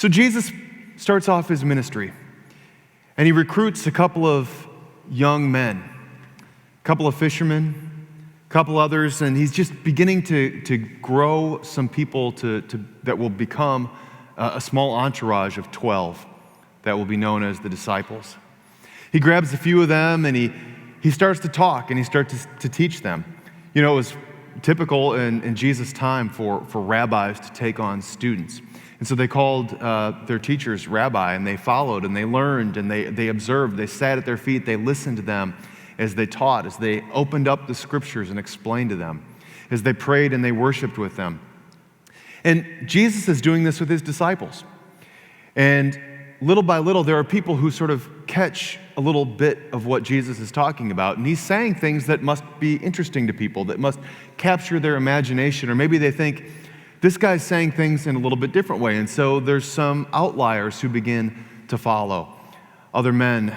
So Jesus starts off his ministry, and he recruits a couple of young men, a couple of fishermen, a couple others, and he's just beginning to grow some people that will become a small entourage of 12 that will be known as the disciples. He grabs a few of them, and he starts to talk, and he starts to teach them. You know, it was typical in Jesus' time for rabbis to take on students. And so they called their teachers rabbi, and they followed, and they learned, and they observed. They sat at their feet. They listened to them as they taught, as they opened up the scriptures and explained to them, as they prayed and they worshiped with them. And Jesus is doing this with his disciples. And little by little, there are people who sort of catch a little bit of what Jesus is talking about. And he's saying things that must be interesting to people, that must capture their imagination. Or maybe they think, this guy's saying things in a little bit different way. And so there's some outliers who begin to follow. Other men,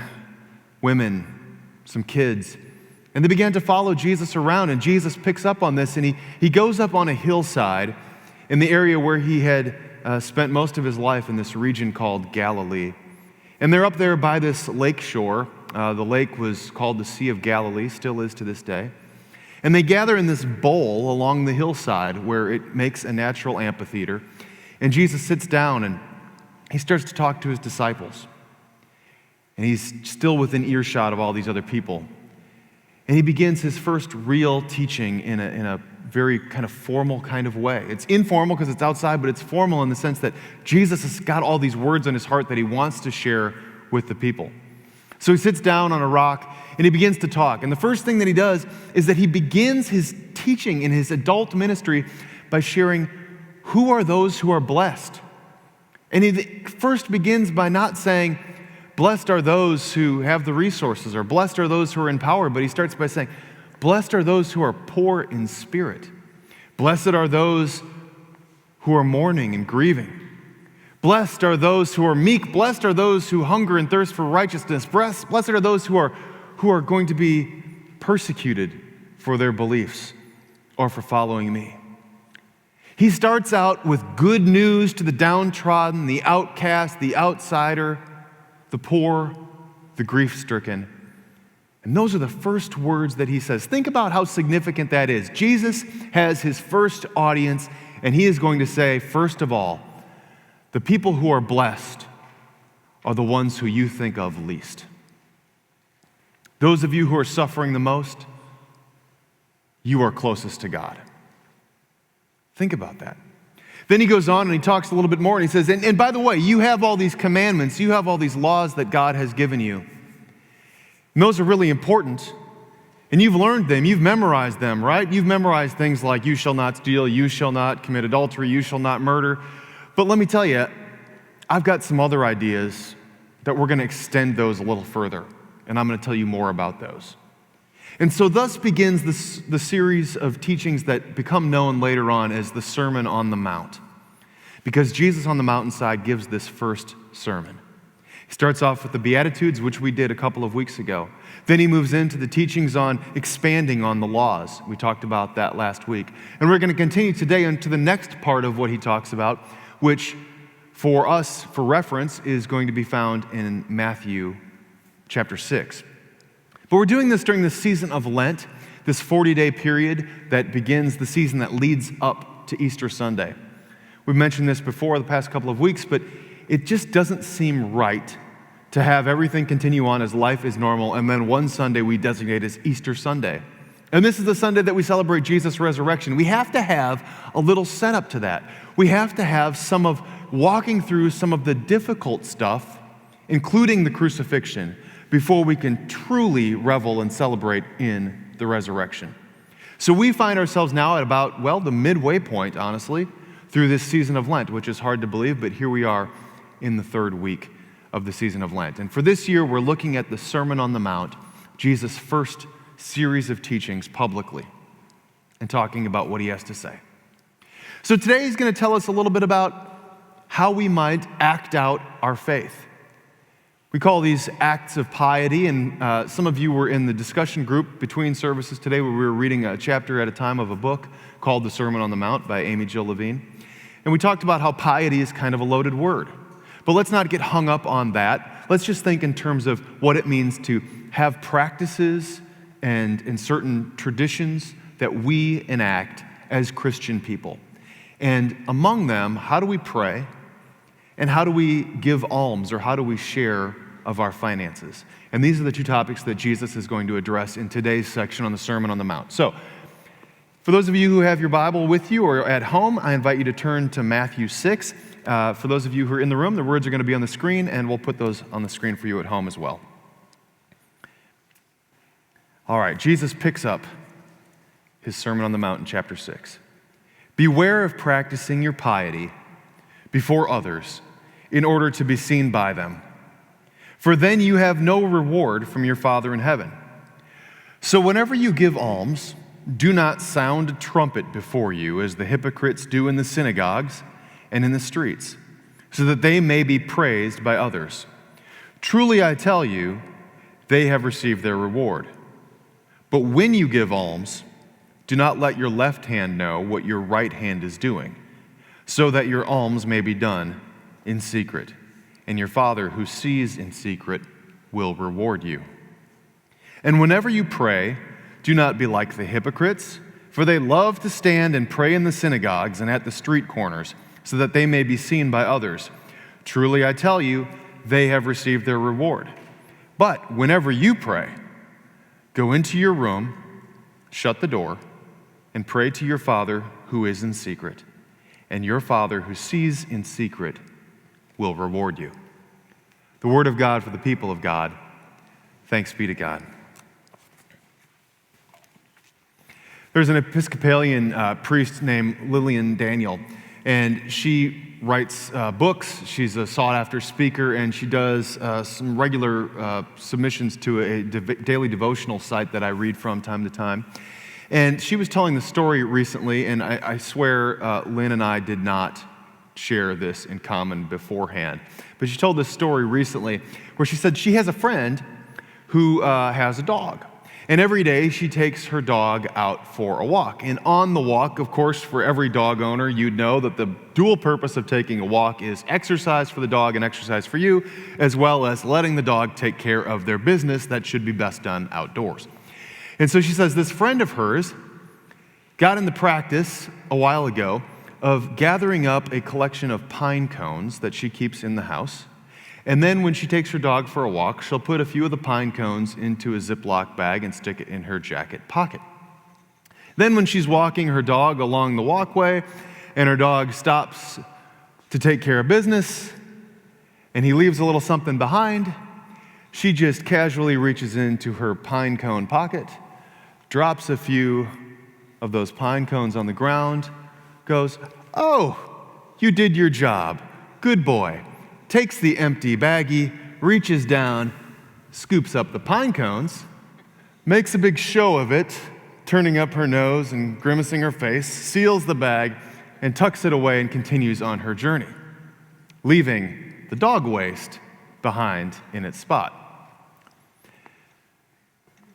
women, some kids. And they began to follow Jesus around. And Jesus picks up on this, and he goes up on a hillside in the area where he had spent most of his life, in this region called Galilee. And they're up there by this lake shore. The lake was called the Sea of Galilee, still is to this day. And they gather in this bowl along the hillside where it makes a natural amphitheater. And Jesus sits down and he starts to talk to his disciples. And he's still within earshot of all these other people. And he begins his first real teaching in a very kind of formal kind of way. It's informal because it's outside, but it's formal in the sense that Jesus has got all these words on his heart that he wants to share with the people. So he sits down on a rock and he begins to talk. And the first thing that he does is that he begins his teaching in his adult ministry by sharing who are those who are blessed. And he first begins by not saying, blessed are those who have the resources, or blessed are those who are in power, but he starts by saying, blessed are those who are poor in spirit. Blessed are those who are mourning and grieving. Blessed are those who are meek. Blessed are those who hunger and thirst for righteousness. Blessed are those who are going to be persecuted for their beliefs or for following me. He starts out with good news to the downtrodden, the outcast, the outsider, the poor, the grief-stricken. And those are the first words that he says. Think about how significant that is. Jesus has his first audience, and he is going to say, first of all, the people who are blessed are the ones who you think of least. Those of you who are suffering the most, you are closest to God. Think about that. Then he goes on and he talks a little bit more, and he says, and by the way, you have all these commandments, you have all these laws that God has given you. And those are really important. And you've learned them, you've memorized them, right? You've memorized things like you shall not steal, you shall not commit adultery, you shall not murder. But let me tell you, I've got some other ideas that we're going to extend those a little further. And I'm going to tell you more about those. And so thus begins the series of teachings that become known later on as the Sermon on the Mount. Because Jesus on the mountainside gives this first sermon. He starts off with the Beatitudes, which we did a couple of weeks ago. Then he moves into the teachings on expanding on the laws. We talked about that last week. And we're going to continue today into the next part of what he talks about, which for us, for reference, is going to be found in Matthew chapter 6. But we're doing this during the season of Lent, this 40-day period that begins the season that leads up to Easter Sunday. We've mentioned this before the past couple of weeks, but it just doesn't seem right to have everything continue on as life is normal, and then one Sunday we designate as Easter Sunday. And this is the Sunday that we celebrate Jesus' resurrection. We have to have a little setup to that. We have to have some of walking through some of the difficult stuff, including the crucifixion, before we can truly revel and celebrate in the resurrection. So we find ourselves now at about, well, the midway point, honestly, through this season of Lent, which is hard to believe, but here we are in the third week of the season of Lent. And for this year, we're looking at the Sermon on the Mount, Jesus' first series of teachings publicly, and talking about what he has to say. So today he's going to tell us a little bit about how we might act out our faith. We call these acts of piety, and some of you were in the discussion group between services today where we were reading a chapter at a time of a book called The Sermon on the Mount by Amy Jill Levine. And we talked about how piety is kind of a loaded word. But let's not get hung up on that. Let's just think in terms of what it means to have practices and certain traditions that we enact as Christian people. And among them, how do we pray? And how do we give alms, or how do we share of our finances? And these are the two topics that Jesus is going to address in today's section on the Sermon on the Mount. So, for those of you who have your Bible with you or at home, I invite you to turn to Matthew 6. For those of you who are in the room, the words are going to be on the screen, and we'll put those on the screen for you at home as well. All right, Jesus picks up his Sermon on the Mount in chapter 6. Beware of practicing your piety before others in order to be seen by them, for then you have no reward from your Father in heaven. So whenever you give alms, do not sound a trumpet before you as the hypocrites do in the synagogues and in the streets, so that they may be praised by others. Truly I tell you, they have received their reward. But when you give alms, do not let your left hand know what your right hand is doing, so that your alms may be done in secret, and your Father who sees in secret will reward you. And whenever you pray, do not be like the hypocrites, for they love to stand and pray in the synagogues and at the street corners, so that they may be seen by others. Truly I tell you, they have received their reward. But whenever you pray, go into your room, shut the door, and pray to your Father who is in secret, and your Father who sees in secret will reward you. The word of God for the people of God. Thanks be to God. There's an Episcopalian priest named Lillian Daniel, and she writes books. She's a sought-after speaker, and she does some regular submissions to a daily devotional site that I read from time to time. And she was telling the story recently, and I swear Lynn and I did not share this in common beforehand. But she told this story recently where she said she has a friend who has a dog. And every day she takes her dog out for a walk. And on the walk, of course, for every dog owner, you'd know that the dual purpose of taking a walk is exercise for the dog and exercise for you, as well as letting the dog take care of their business that should be best done outdoors. And so she says this friend of hers got in the practice a while ago of gathering up a collection of pine cones that she keeps in the house. And then when she takes her dog for a walk, she'll put a few of the pine cones into a Ziploc bag and stick it in her jacket pocket. Then when she's walking her dog along the walkway and her dog stops to take care of business and he leaves a little something behind, she just casually reaches into her pine cone pocket, drops a few of those pine cones on the ground, goes, "Oh, you did your job. Good boy." Takes the empty baggie, reaches down, scoops up the pine cones, makes a big show of it, turning up her nose and grimacing her face, seals the bag, and tucks it away and continues on her journey, leaving the dog waste behind in its spot.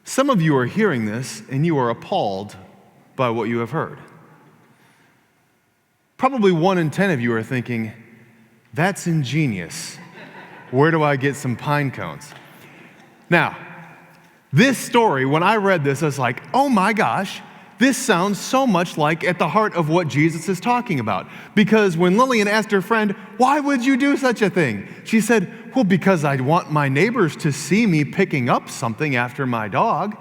Some of you are hearing this and you are appalled by what you have heard. Probably 1 in 10 of you are thinking, "That's ingenious. Where do I get some pine cones?" Now, this story, when I read this, I was like, oh my gosh, this sounds so much like at the heart of what Jesus is talking about. Because when Lillian asked her friend, "Why would you do such a thing?" she said, "Well, because I'd want my neighbors to see me picking up something after my dog."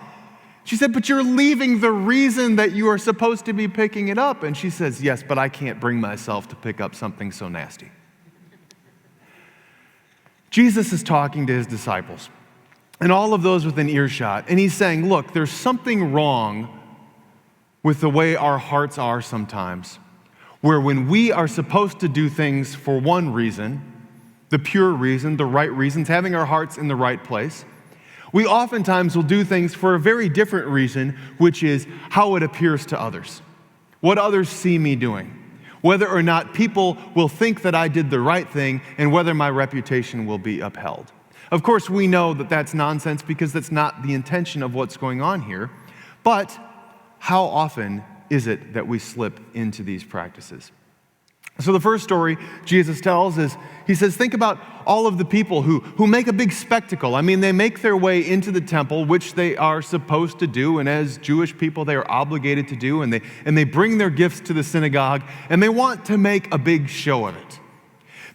She said, "But you're leaving the reason that you are supposed to be picking it up." And she says, "Yes, but I can't bring myself to pick up something so nasty." Jesus is talking to his disciples and all of those within earshot, and he's saying, look, there's something wrong with the way our hearts are sometimes, where when we are supposed to do things for one reason, the pure reason, the right reasons, having our hearts in the right place, we oftentimes will do things for a very different reason, which is how it appears to others, what others see me doing, whether or not people will think that I did the right thing, and whether my reputation will be upheld. Of course, we know that that's nonsense because that's not the intention of what's going on here. But how often is it that we slip into these practices? So the first story Jesus tells is, he says, think about all of the people who make a big spectacle. I mean, they make their way into the temple, which they are supposed to do, and as Jewish people, they are obligated to do, and they bring their gifts to the synagogue, and they want to make a big show of it.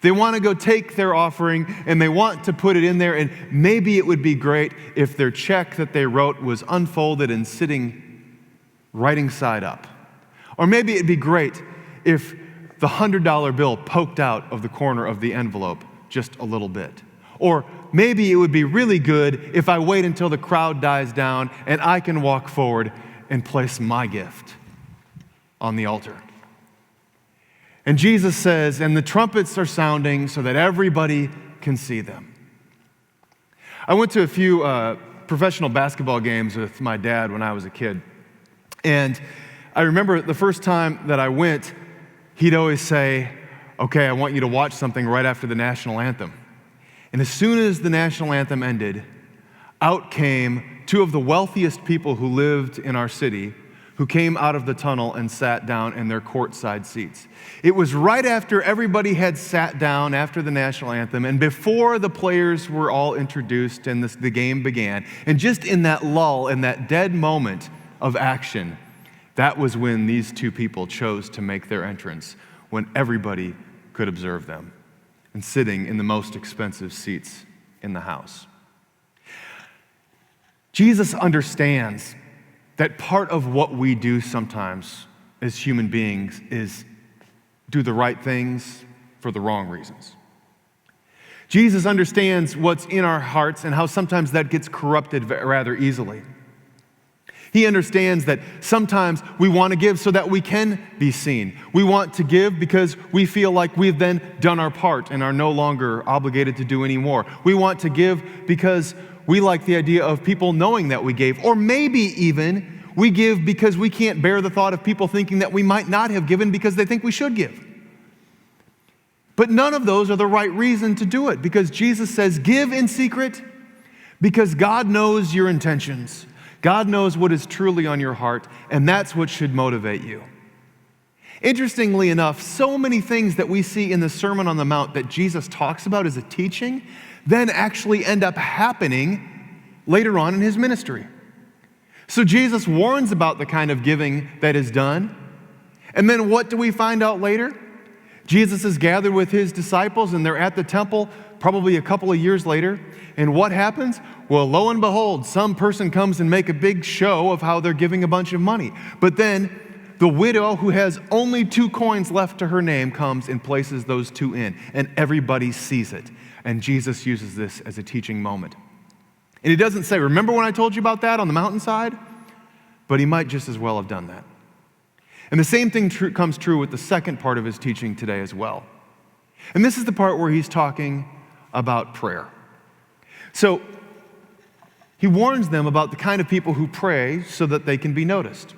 They want to go take their offering, and they want to put it in there, and maybe it would be great if their check that they wrote was unfolded and sitting writing side up. Or maybe it'd be great if the $100 bill poked out of the corner of the envelope just a little bit. Or maybe it would be really good if I wait until the crowd dies down and I can walk forward and place my gift on the altar. And Jesus says, and the trumpets are sounding so that everybody can see them. I went to a few professional basketball games with my dad when I was a kid. And I remember the first time that I went, he'd always say, okay, I want you to watch something right after the national anthem. And as soon as the national anthem ended, out came two of the wealthiest people who lived in our city, who came out of the tunnel and sat down in their courtside seats. It was right after everybody had sat down after the national anthem and before the players were all introduced and the game began. And just in that lull, in that dead moment of action, that was when these two people chose to make their entrance, when everybody could observe them, and sitting in the most expensive seats in the house. Jesus understands that part of what we do sometimes as human beings is do the right things for the wrong reasons. Jesus understands what's in our hearts and how sometimes that gets corrupted rather easily. He understands that sometimes we want to give so that we can be seen. We want to give because we feel like we've then done our part and are no longer obligated to do any more. We want to give because we like the idea of people knowing that we gave. Or maybe even we give because we can't bear the thought of people thinking that we might not have given because they think we should give. But none of those are the right reason to do it, because Jesus says, give in secret because God knows your intentions. God knows what is truly on your heart, and that's what should motivate you. Interestingly enough, so many things that we see in the Sermon on the Mount that Jesus talks about as a teaching then actually end up happening later on in his ministry. So Jesus warns about the kind of giving that is done, and then what do we find out later? Jesus is gathered with his disciples, and they're at the temple probably a couple of years later, and what happens? Well, lo and behold, some person comes and make a big show of how they're giving a bunch of money. But then the widow who has only 2 coins left to her name comes and places those 2 in, and everybody sees it. And Jesus uses this as a teaching moment. And he doesn't say, remember when I told you about that on the mountainside? But he might just as well have done that. And the same thing comes true with the second part of his teaching today as well. And this is the part where he's talking about prayer. So he warns them about the kind of people who pray so that they can be noticed.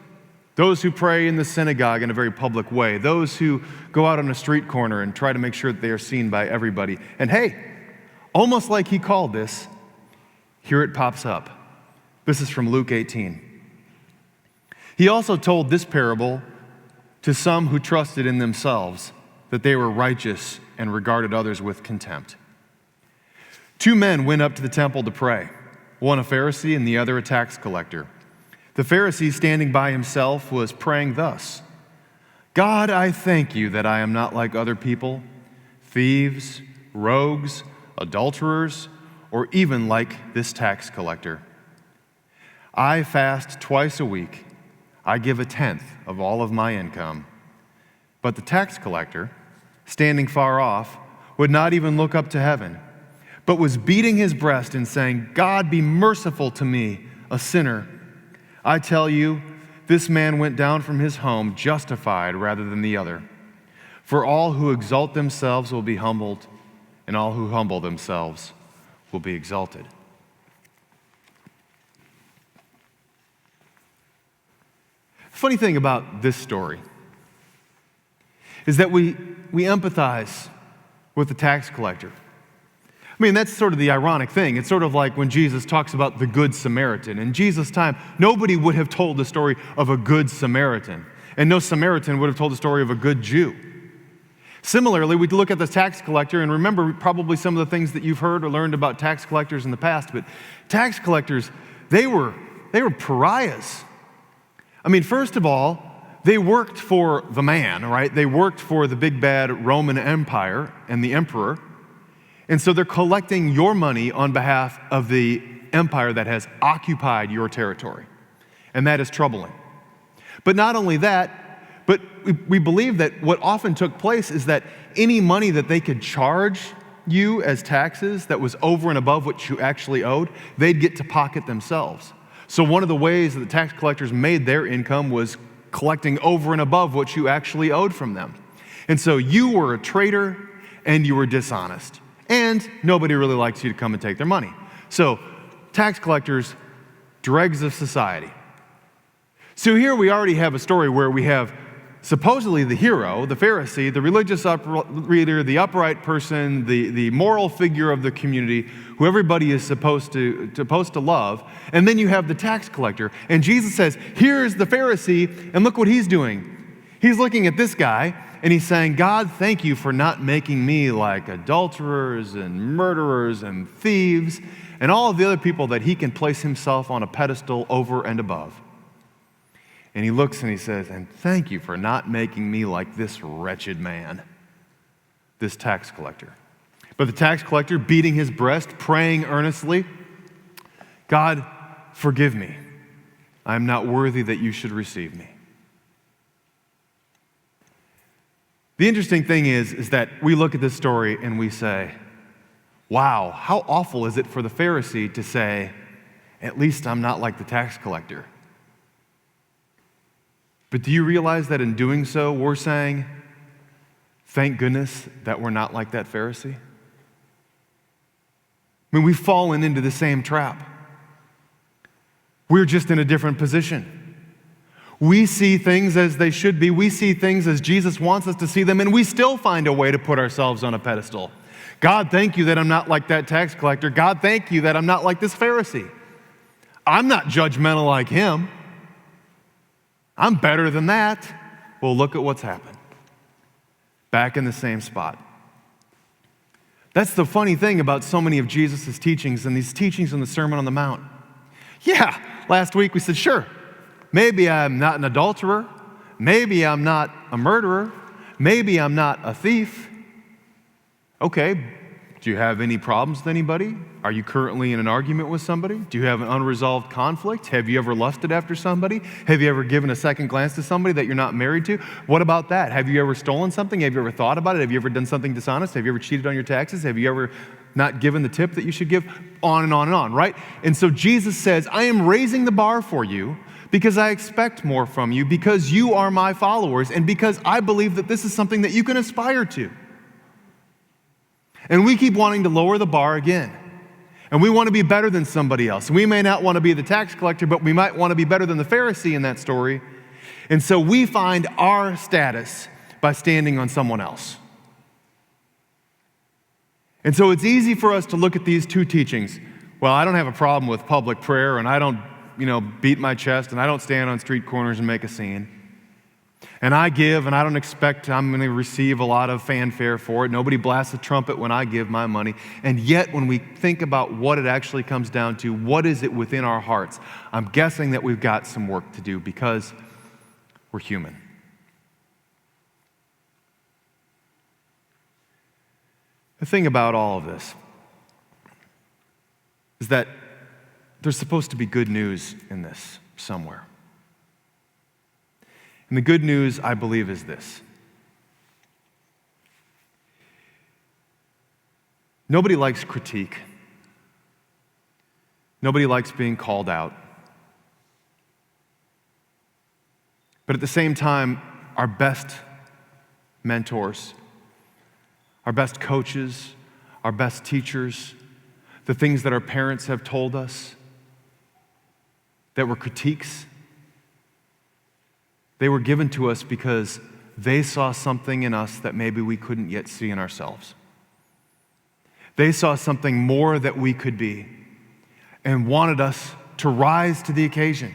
Those who pray in the synagogue in a very public way. Those who go out on a street corner and try to make sure that they are seen by everybody. And hey, almost like he called this, here it pops up. This is from Luke 18. He also told this parable to some who trusted in themselves that they were righteous and regarded others with contempt. 2 men went up to the temple to pray, one a Pharisee and the other a tax collector. The Pharisee, standing by himself, was praying thus, God, I thank you that I am not like other people, thieves, rogues, adulterers, or even like this tax collector. I fast twice a week. I give 1/10 of all of my income. But the tax collector, standing far off, would not even look up to heaven, but was beating his breast and saying, God, be merciful to me, a sinner. I tell you, this man went down from his home justified rather than the other. For all who exalt themselves will be humbled, and all who humble themselves will be exalted. The funny thing about this story is that we empathize with the tax collector. I mean, that's sort of the ironic thing. It's sort of like when Jesus talks about the Good Samaritan. In Jesus' time, nobody would have told the story of a good Samaritan, and no Samaritan would have told the story of a good Jew. Similarly, we look at the tax collector, and remember probably some of the things that you've heard or learned about tax collectors in the past, but tax collectors, they were pariahs. I mean, first of all, they worked for the man, right? They worked for the big bad Roman Empire and the emperor. And so they're collecting your money on behalf of the empire that has occupied your territory. And that is troubling. But not only that, but we believe that what often took place is that any money that they could charge you as taxes that was over and above what you actually owed, they'd get to pocket themselves. So one of the ways that the tax collectors made their income was collecting over and above what you actually owed from them. And so you were a traitor and you were dishonest. And nobody really likes you to come and take their money. So tax collectors, dregs of society. So here we already have a story where we have supposedly the hero, the Pharisee, the religious leader, the upright person, the moral figure of the community, who everybody is supposed to love. And then you have the tax collector. And Jesus says, here's the Pharisee, and look what he's doing. He's looking at this guy, and he's saying, God, thank you for not making me like adulterers and murderers and thieves and all of the other people that he can place himself on a pedestal over and above. And he looks and he says, and thank you for not making me like this wretched man, this tax collector. But the tax collector, beating his breast, praying earnestly, God, forgive me. I am not worthy that you should receive me. The interesting thing is that we look at this story and we say, wow, how awful is it for the Pharisee to say, at least I'm not like the tax collector. But do you realize that in doing so, we're saying, thank goodness that we're not like that Pharisee? I mean, we've fallen into the same trap. We're just in a different position. We see things as they should be. We see things as Jesus wants us to see them, and we still find a way to put ourselves on a pedestal. God, thank you that I'm not like that tax collector. God, thank you that I'm not like this Pharisee. I'm not judgmental like him. I'm better than that. Well, look at what's happened. Back in the same spot. That's the funny thing about so many of Jesus' teachings and these teachings in the Sermon on the Mount. Yeah, last week we said, sure, maybe I'm not an adulterer. Maybe I'm not a murderer. Maybe I'm not a thief. Okay, do you have any problems with anybody? Are you currently in an argument with somebody? Do you have an unresolved conflict? Have you ever lusted after somebody? Have you ever given a second glance to somebody that you're not married to? What about that? Have you ever stolen something? Have you ever thought about it? Have you ever done something dishonest? Have you ever cheated on your taxes? Have you ever not given the tip that you should give? On and on and on, right? And so Jesus says, I am raising the bar for you because I expect more from you, because you are my followers, and because I believe that this is something that you can aspire to. And we keep wanting to lower the bar again. And we want to be better than somebody else. We may not want to be the tax collector, but we might want to be better than the Pharisee in that story. And so we find our status by standing on someone else. And so it's easy for us to look at these two teachings. Well, I don't have a problem with public prayer, and I don't, beat my chest, and I don't stand on street corners and make a scene. And I give, and I don't expect I'm going to receive a lot of fanfare for it. Nobody blasts a trumpet when I give my money. And yet, when we think about what it actually comes down to, what is it within our hearts, I'm guessing that we've got some work to do because we're human. The thing about all of this is that there's supposed to be good news in this somewhere. And the good news, I believe, is this. Nobody likes critique. Nobody likes being called out. But at the same time, our best mentors, our best coaches, our best teachers, the things that our parents have told us that were critiques, they were given to us because they saw something in us that maybe we couldn't yet see in ourselves. They saw something more that we could be and wanted us to rise to the occasion,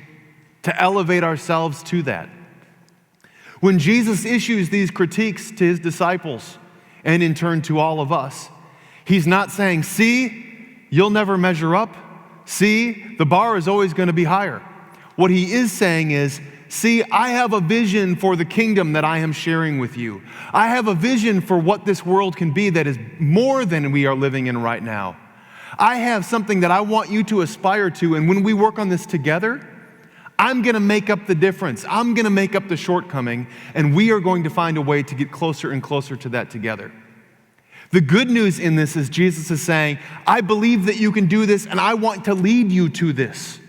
to elevate ourselves to that. When Jesus issues these critiques to his disciples, and in turn to all of us, he's not saying, see, you'll never measure up. See, the bar is always going to be higher. What he is saying is, see, I have a vision for the kingdom that I am sharing with you. I have a vision for what this world can be that is more than we are living in right now. I have something that I want you to aspire to, and when we work on this together, I'm going to make up the difference. I'm going to make up the shortcoming, and we are going to find a way to get closer and closer to that together. The good news in this is Jesus is saying, I believe that you can do this, and I want to lead you to this.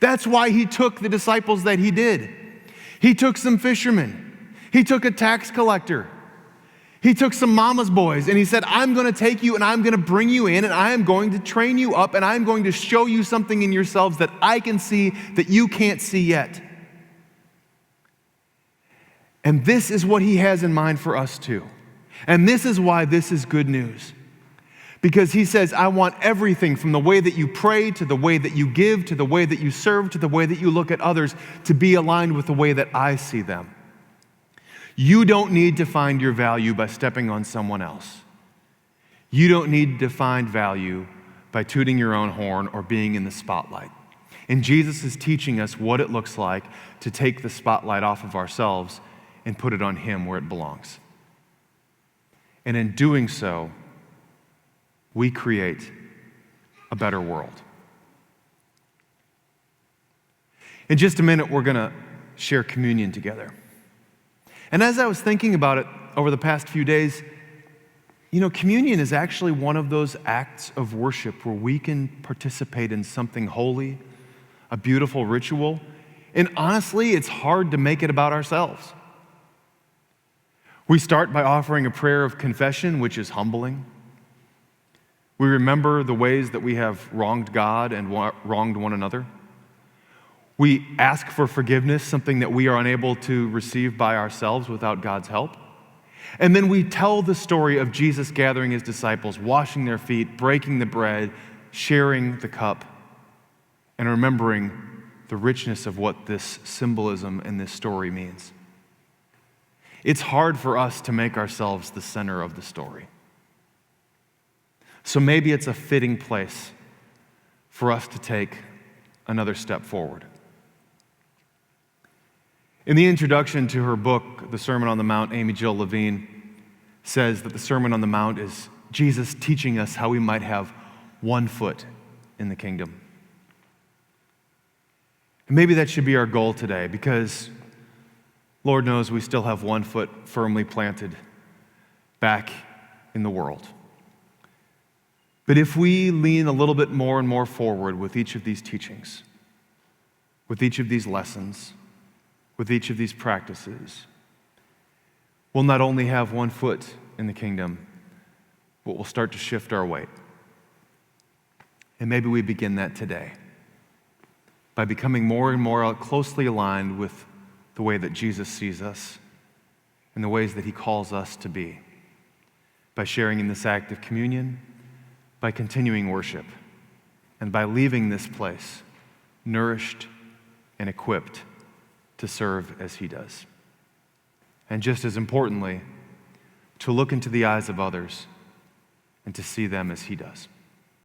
That's why he took the disciples that he did. He took some fishermen. He took a tax collector. He took some mama's boys, and he said, I'm going to take you, and I'm going to bring you in, and I am going to train you up, and I'm going to show you something in yourselves that I can see that you can't see yet. And this is what he has in mind for us too. And this is why this is good news. Because he says, I want everything from the way that you pray, to the way that you give, to the way that you serve, to the way that you look at others, to be aligned with the way that I see them. You don't need to find your value by stepping on someone else. You don't need to find value by tooting your own horn or being in the spotlight. And Jesus is teaching us what it looks like to take the spotlight off of ourselves and put it on him where it belongs. And in doing so, we create a better world. In just a minute, we're going to share communion together. And as I was thinking about it over the past few days, communion is actually one of those acts of worship where we can participate in something holy, a beautiful ritual. And honestly, it's hard to make it about ourselves. We start by offering a prayer of confession, which is humbling. We remember the ways that we have wronged God and wronged one another. We ask for forgiveness, something that we are unable to receive by ourselves without God's help. And then we tell the story of Jesus gathering his disciples, washing their feet, breaking the bread, sharing the cup, and remembering the richness of what this symbolism and this story means. It's hard for us to make ourselves the center of the story. So maybe it's a fitting place for us to take another step forward. In the introduction to her book, The Sermon on the Mount, Amy Jill Levine says that the Sermon on the Mount is Jesus teaching us how we might have one foot in the kingdom. And maybe that should be our goal today, because Lord knows we still have one foot firmly planted back in the world. But if we lean a little bit more and more forward with each of these teachings, with each of these lessons, with each of these practices, we'll not only have one foot in the kingdom, but we'll start to shift our weight. And maybe we begin that today by becoming more and more closely aligned with the way that Jesus sees us and the ways that he calls us to be, by sharing in this act of communion, by continuing worship, and by leaving this place nourished and equipped to serve as he does. And just as importantly, to look into the eyes of others and to see them as he does.